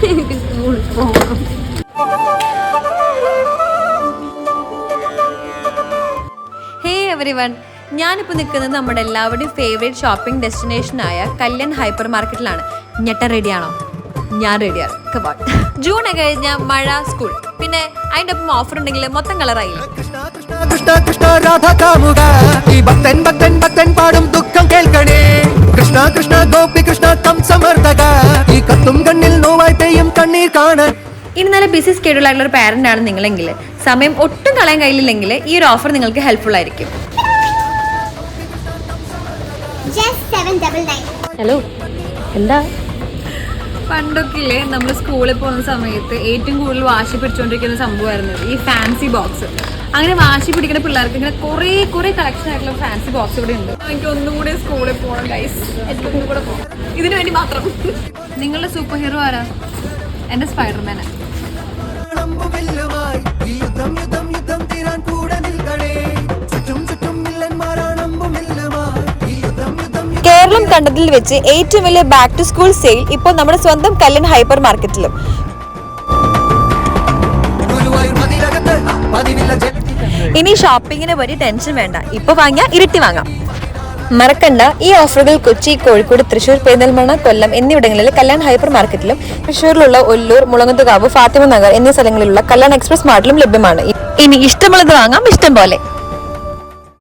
എനിക്ക് സ്കൂളിൽ പോകണം. ഹേ എവരിവൺ, ഞാനിപ്പോൾ നിൽക്കുന്നത് നമ്മുടെ എല്ലാവരുടെയും ഫേവറേറ്റ് ഷോപ്പിംഗ് ഡെസ്റ്റിനേഷനായ കല്യാൺ ഹൈപ്പർ മാർക്കറ്റിലാണ്. ഞെട്ടാൻ റെഡിയാണോ? ഞാൻ റെഡിയാണ്. കബോൺ. ജൂൺ കഴിഞ്ഞ മഴ, സ്കൂൾ, പിന്നെ അതിൻ്റെ ഒപ്പം ഓഫർ ഉണ്ടെങ്കിൽ മൊത്തം കളറായില്ല. കൃഷ്ണ കൃഷ്ണ രാധ കാമുക ഈ ഭക്തൻ ഭക്തൻ ഭക്തൻ പാടും ദുഃഖം കേൾക്കണേ. കൃഷ്ണ കൃഷ്ണ ഗോപി കൃഷ്ണ കം സമർത്ഥക ഈ കത്തും കണ്ണിൽ നോവായി പെയ്യും കണ്ണീർ കാണാൻ. ഇനി നല്ല ബിസി സ്കെഡ്യൂൾ ആയിട്ടുള്ള ഒരു പാരന്റ് ആണ് നിങ്ങളെങ്കിൽ, സമയം ഒട്ടും കളയാൻ കഴിയില്ലെങ്കിൽ ഈ ഒരു ഓഫർ നിങ്ങൾക്ക് ഹെൽപ്ഫുൾ ആയിരിക്കും. ഹലോ, എന്താ? പണ്ടൊക്കെ ഇല്ലേ നമ്മൾ സ്കൂളിൽ പോകുന്ന സമയത്ത് ഏറ്റവും കൂടുതൽ വാശി പിടിച്ചുകൊണ്ടിരിക്കുന്ന സംഭവമായിരുന്നു ഈ ഫാൻസി ബോക്സ്. അങ്ങനെ വാശി പിടിക്കുന്ന പിള്ളേർക്ക് ഇങ്ങനെ കുറേ കളക്ഷൻ ആയിട്ടുള്ള ഫാൻസി ബോക്സ് ഇവിടെ ഉണ്ട്. എനിക്ക് ഒന്നും കൂടി സ്കൂളിൽ പോകണം ഗൈസ്, എനിക്ക് ഒന്നും കൂടെ പോകണം ഇതിനു വേണ്ടി മാത്രം. നിങ്ങളുടെ സൂപ്പർ ഹീറോ ആരാ? എൻ്റെ സ്പൈഡർമാനാണ്. കേരളം കണ്ടതിൽ വെച്ച് ഏറ്റവും വലിയ ബാക്ക് ടു സ്കൂൾ സെയിൽ ഇപ്പോൾ നമ്മുടെ സ്വന്തം കല്യാൺ ഹൈപ്പർ മാർക്കറ്റിലും. ഇനി ഷോപ്പിങ്ങിനെ പറ്റി ടെൻഷൻ വേണ്ട, ഇപ്പൊ വാങ്ങിയാൽ ഇരട്ടി വാങ്ങാം. മറക്കണ്ട, ഈ ഓഫറുകൾ കൊച്ചി, കോഴിക്കോട്, തൃശൂർ, പെരിന്തൽമണ്ണ, കൊല്ലം എന്നിവിടങ്ങളിലെ കല്യാൺ ഹൈപ്പർ മാർക്കറ്റിലും തൃശൂരിലുള്ള ഒല്ലൂർ, മുളങ്ങത്തുകാവ്, ഫാത്തിമ നഗർ എന്നീ സ്ഥലങ്ങളിലുള്ള കല്യാൺ എക്സ്പ്രസ് മാർട്ടിലും ലഭ്യമാണ്. ഇനി ഇഷ്ടമുള്ളത് വാങ്ങാം, ഇഷ്ടം പോലെ.